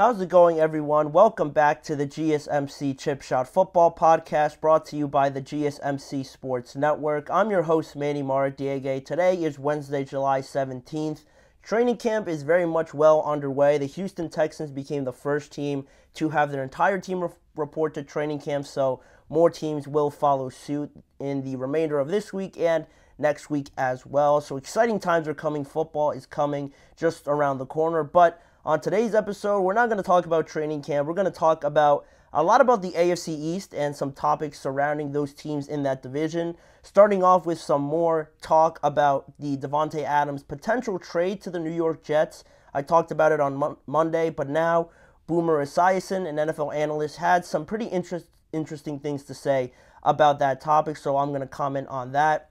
How's it going, everyone? Welcome back to the GSMC Chip Shot Football Podcast, brought to you by the GSMC Sports Network. I'm your host, Manny Maradiege. Today is Wednesday, July 17th. Training camp is very much well underway. The Houston Texans became the first team to have their entire team report to training camp, so more teams will follow suit in the remainder of this week and next week as well. So exciting times are coming. Football is coming just around the corner, but on today's episode, we're not going to talk about training camp. We're going to talk about a lot about the AFC East and some topics surrounding those teams in that division. Starting off with some more talk about the Davante Adams potential trade to the New York Jets. I talked about it on Monday, but now Boomer Esiason, an NFL analyst, had some pretty interesting things to say about that topic, so I'm going to comment on that.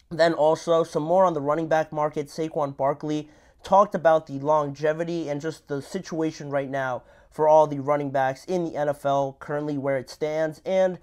Then also some more on the running back market. Saquon Barkley talked about the longevity and just the situation right now for all the running backs in the NFL, currently where it stands. And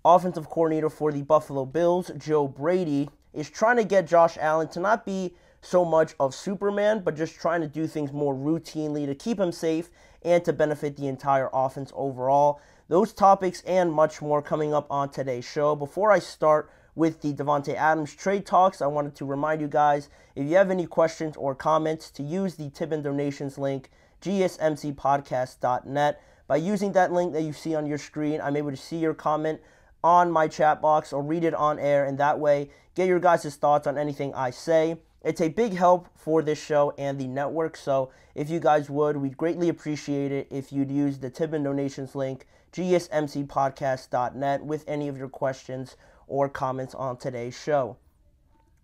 offensive coordinator for the Buffalo Bills, Joe Brady, is trying to get Josh Allen to not be so much of Superman, but just trying to do things more routinely to keep him safe and to benefit the entire offense overall. Those topics and much more coming up on today's show. Before I start with the Davante Adams trade talks, I wanted to remind you guys, if you have any questions or comments, to use the tip and donations link, GSMCPodcast.net. By using that link that you see on your screen, I'm able to see your comment on my chat box or read it on air, and that way get your guys' thoughts on anything I say. It's a big help for this show and the network, so if you guys would, we'd greatly appreciate it if you'd use the tip and donations link, GSMCPodcast.net, with any of your questions or comments on today's show.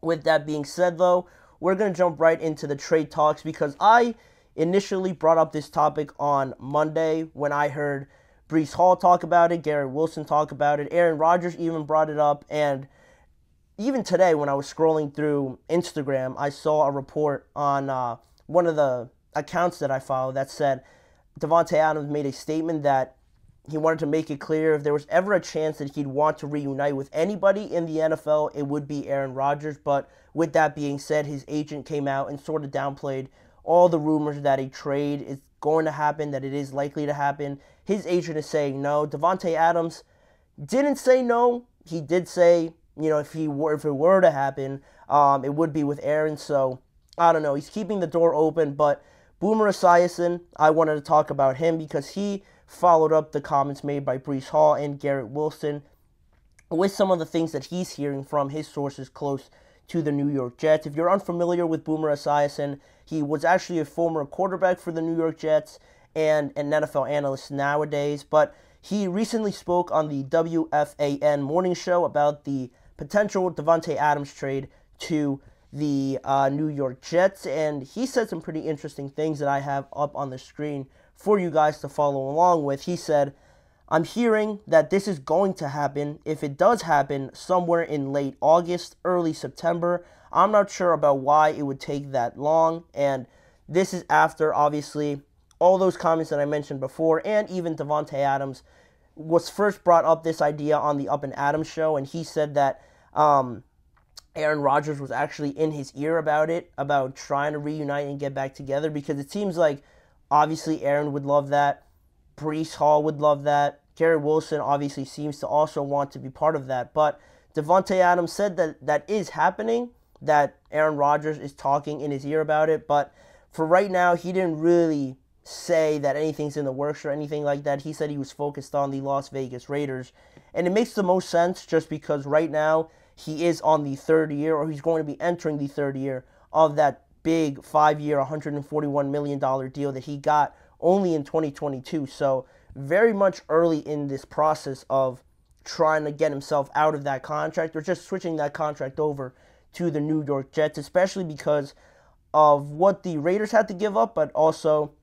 With that being said, though, we're going to jump right into the trade talks because I initially brought up this topic on Monday when I heard Breece Hall talk about it, Garrett Wilson talk about it, Aaron Rodgers even brought it up, and even today when I was scrolling through Instagram, I saw a report on one of the accounts that I follow that said Davante Adams made a statement that he wanted to make it clear if there was ever a chance that he'd want to reunite with anybody in the NFL, it would be Aaron Rodgers. But with that being said, his agent came out and sort of downplayed all the rumors that a trade is going to happen, that it is likely to happen. His agent is saying no. Davante Adams didn't say no. He did say, if it were to happen, it would be with Aaron. So I don't know. He's keeping the door open. But Boomer Esiason, I wanted to talk about him because he followed up the comments made by Breece Hall and Garrett Wilson with some of the things that he's hearing from his sources close to the New York Jets. If you're unfamiliar with Boomer Esiason, he was actually a former quarterback for the New York Jets and an NFL analyst nowadays, but he recently spoke on the WFAN morning show about the potential Davante Adams trade to the New York Jets, and he said some pretty interesting things that I have up on the screen for you guys to follow along with. He said, I'm hearing that this is going to happen. If it does happen somewhere in late August, early September, I'm not sure about why it would take that long. And this is after, obviously, all those comments that I mentioned before, and even Davante Adams was first brought up this idea on the Up and Adams show, and he said that Aaron Rodgers was actually in his ear about it, about trying to reunite and get back together, because it seems like obviously Aaron would love that. Breece Hall would love that. Garrett Wilson obviously seems to also want to be part of that. But Davante Adams said that that is happening, that Aaron Rodgers is talking in his ear about it. But for right now, he didn't really say that anything's in the works or anything like that. He said he was focused on the Las Vegas Raiders. And it makes the most sense just because right now he is on the third year, or he's going to be entering the third year of that big 5-year, $141 million deal that he got only in 2022. So very much early in this process of trying to get himself out of that contract or just switching that contract over to the New York Jets, especially because of what the Raiders had to give up, but also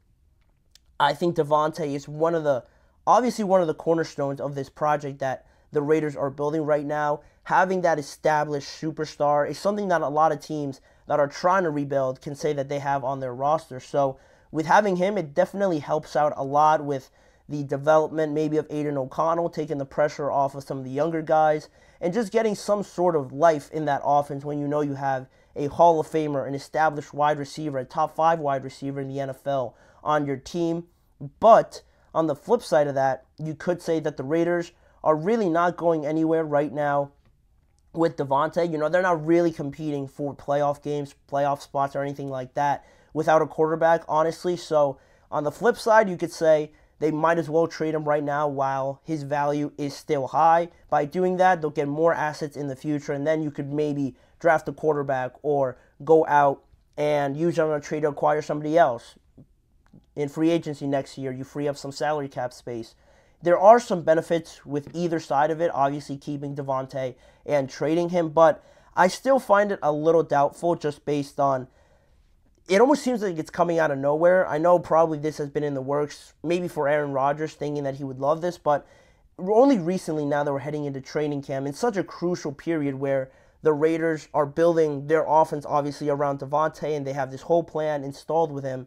I think Davante is one of the cornerstones of this project that the Raiders are building right now. Having that established superstar is something that a lot of teams that are trying to rebuild can say that they have on their roster. So with having him, it definitely helps out a lot with the development maybe of Aiden O'Connell, taking the pressure off of some of the younger guys, and just getting some sort of life in that offense when you know you have a Hall of Famer, an established wide receiver, a top 5 wide receiver in the NFL on your team. But on the flip side of that, you could say that the Raiders are really not going anywhere right now with Davante. They're not really competing for playoff games, playoff spots, or anything like that without a quarterback, honestly. So on the flip side, you could say they might as well trade him right now while his value is still high. By doing that, they'll get more assets in the future, and then you could maybe draft a quarterback or go out and use it on a trade to acquire somebody else. In free agency next year, you free up some salary cap space. There are some benefits with either side of it, obviously keeping Davante and trading him, but I still find it a little doubtful just based on, it almost seems like it's coming out of nowhere. I know probably this has been in the works, maybe for Aaron Rodgers, thinking that he would love this, but only recently now that we're heading into training camp, in such a crucial period where the Raiders are building their offense obviously around Davante, and they have this whole plan installed with him,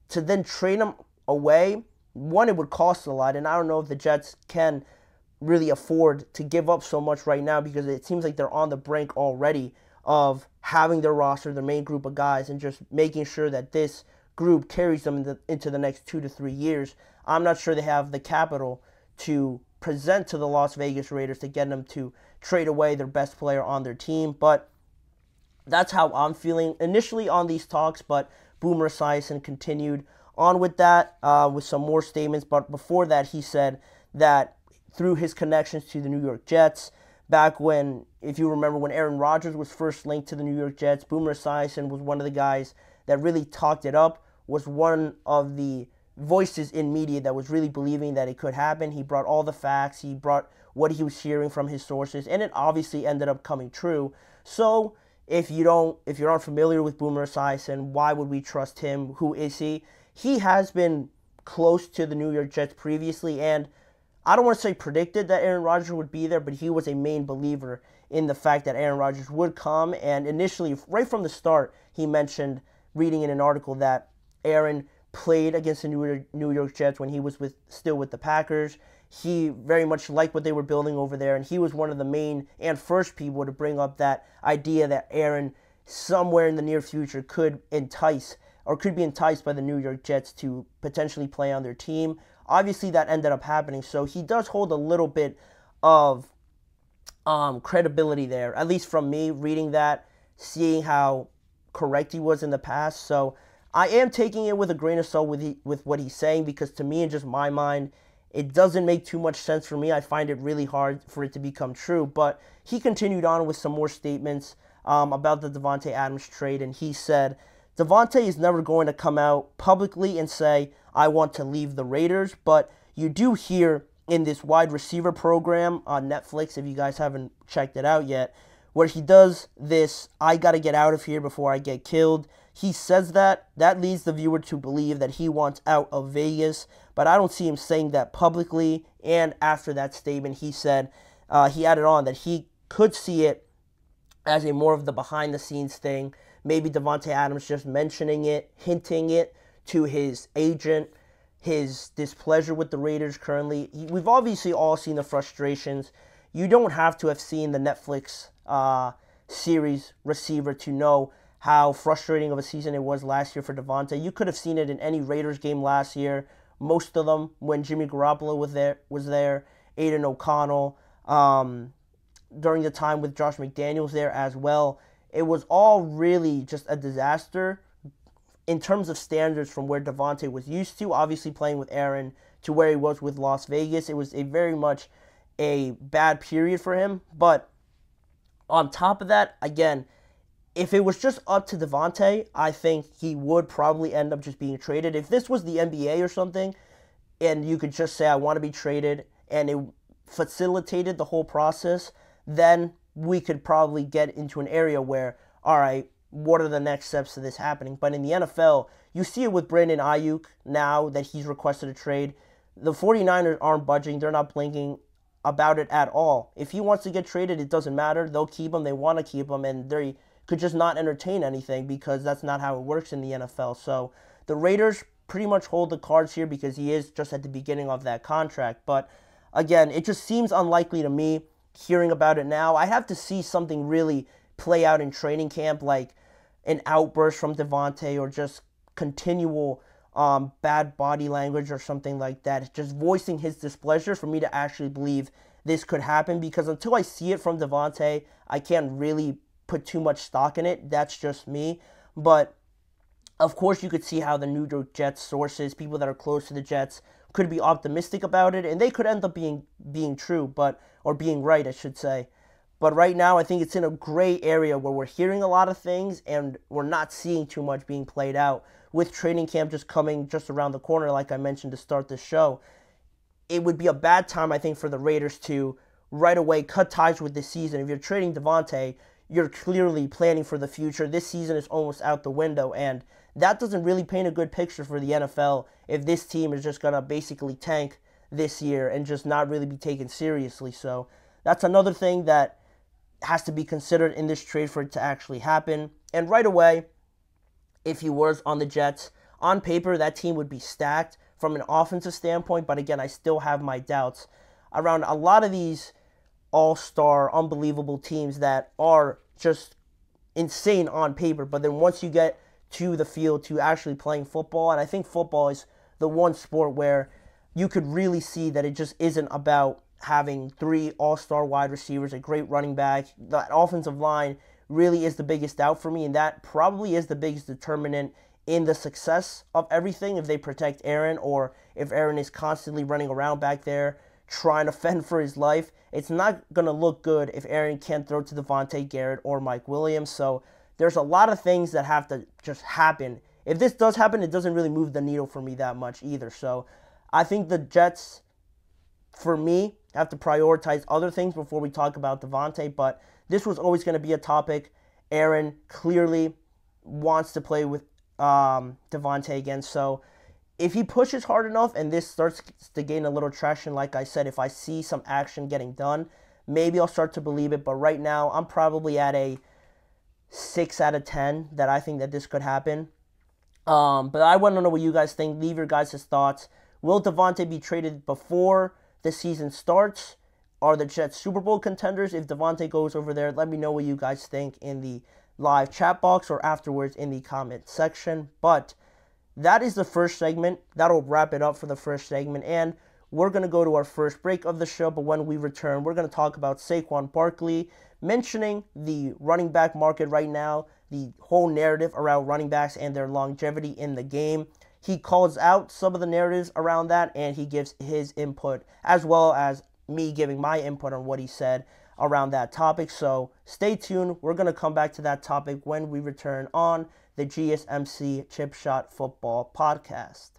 to then trade him away. One, it would cost a lot, and I don't know if the Jets can really afford to give up so much right now, because it seems like they're on the brink already of having their roster, their main group of guys, and just making sure that this group carries them into the next 2 to 3 years. I'm not sure they have the capital to present to the Las Vegas Raiders to get them to trade away their best player on their team, but that's how I'm feeling initially on these talks. But Boomer Esiason continued on with that, with some more statements. But before that, he said that through his connections to the New York Jets, back when, if you remember, when Aaron Rodgers was first linked to the New York Jets, Boomer Esiason was one of the guys that really talked it up, was one of the voices in media that was really believing that it could happen. He brought all the facts, he brought what he was hearing from his sources, and it obviously ended up coming true. So if you're unfamiliar with Boomer Esiason, why would we trust him? Who is he? He has been close to the New York Jets previously, and I don't want to say predicted that Aaron Rodgers would be there, but he was a main believer in the fact that Aaron Rodgers would come. And initially, right from the start, he mentioned, reading in an article, that Aaron played against the New York Jets when he was still with the Packers. He very much liked what they were building over there, and he was one of the main and first people to bring up that idea that Aaron, somewhere in the near future, could be enticed by the New York Jets to potentially play on their team. Obviously, that ended up happening, so he does hold a little bit of credibility there, at least from me reading that, seeing how correct he was in the past. So I am taking it with a grain of salt with what he's saying, because to me, in just my mind, it doesn't make too much sense for me. I find it really hard for it to become true. But he continued on with some more statements about the Davante Adams trade, and he said, Davante is never going to come out publicly and say, I want to leave the Raiders, but you do hear in this wide receiver program on Netflix, if you guys haven't checked it out yet, where he does this, I got to get out of here before I get killed. He says that leads the viewer to believe that he wants out of Vegas, but I don't see him saying that publicly. And after that statement, he said, he added on that he could see it as a more of the behind-the-scenes thing. Maybe Davante Adams just mentioning it, hinting it to his agent, his displeasure with the Raiders currently. We've obviously all seen the frustrations. You don't have to have seen the Netflix series Receiver to know how frustrating of a season it was last year for Davante. You could have seen it in any Raiders game last year, most of them, when Jimmy Garoppolo was there, Aiden O'Connell, during the time with Josh McDaniels there as well. It was all really just a disaster in terms of standards from where Davante was used to, obviously playing with Aaron, to where he was with Las Vegas. It was very much a bad period for him. But on top of that, again, if it was just up to Davante, I think he would probably end up just being traded. If this was the NBA or something, and you could just say, I want to be traded, and it facilitated the whole process, then we could probably get into an area where, all right, what are the next steps to this happening? But in the NFL, you see it with Brandon Ayuk now that he's requested a trade. The 49ers aren't budging. They're not blinking about it at all. If he wants to get traded, it doesn't matter. They'll keep him. They want to keep him, and they could just not entertain anything, because that's not how it works in the NFL. So the Raiders pretty much hold the cards here because he is just at the beginning of that contract. But again, it just seems unlikely to me hearing about it now. I have to see something really play out in training camp, like an outburst from Davante or just continual bad body language or something like that. Just voicing his displeasure for me to actually believe this could happen, because until I see it from Davante, I can't really put too much stock in it. That's just me. But of course, you could see how the New York Jets sources, people that are close to the Jets, could be optimistic about it, and they could end up being true, or being right, I should say. But right now, I think it's in a gray area where we're hearing a lot of things and we're not seeing too much being played out. With training camp just coming just around the corner, like I mentioned to start the show, it would be a bad time, I think, for the Raiders to right away cut ties with this season. If you're trading Davante, you're clearly planning for the future. This season is almost out the window, and that doesn't really paint a good picture for the NFL if this team is just going to basically tank this year and just not really be taken seriously. So that's another thing that has to be considered in this trade for it to actually happen. And right away, if he was on the Jets, on paper, that team would be stacked from an offensive standpoint. But again, I still have my doubts around a lot of these all-star, unbelievable teams that are just insane on paper. But then once you get to the field to actually playing football, and I think football is the one sport where you could really see that it just isn't about having 3 all-star wide receivers, a great running back. That offensive line really is the biggest doubt for me, and that probably is the biggest determinant in the success of everything. If they protect Aaron, or if Aaron is constantly running around back there trying to fend for his life, it's not going to look good if Aaron can't throw to Davante, Garrett, or Mike Williams. So there's a lot of things that have to just happen. If this does happen, it doesn't really move the needle for me that much either. So I think the Jets, for me, have to prioritize other things before we talk about Davante. But this was always going to be a topic. Aaron clearly wants to play with Davante again. So if he pushes hard enough and this starts to gain a little traction, like I said, if I see some action getting done, maybe I'll start to believe it. But right now, I'm probably at a 6 out of 10 that I think that this could happen. But I want to know what you guys think. Leave your guys' thoughts. Will Davante be traded before the season starts? Are the Jets Super Bowl contenders if Davante goes over there? Let me know what you guys think in the live chat box or afterwards in the comment section. But that is the first segment. That'll wrap it up for the first segment. And we're going to go to our first break of the show. But when we return, we're going to talk about Saquon Barkley, mentioning the running back market right now, the whole narrative around running backs and their longevity in the game. He calls out some of the narratives around that, and he gives his input, as well as me giving my input on what he said around that topic. So stay tuned. We're going to come back to that topic when we return on the GSMC Chip Shot Football Podcast.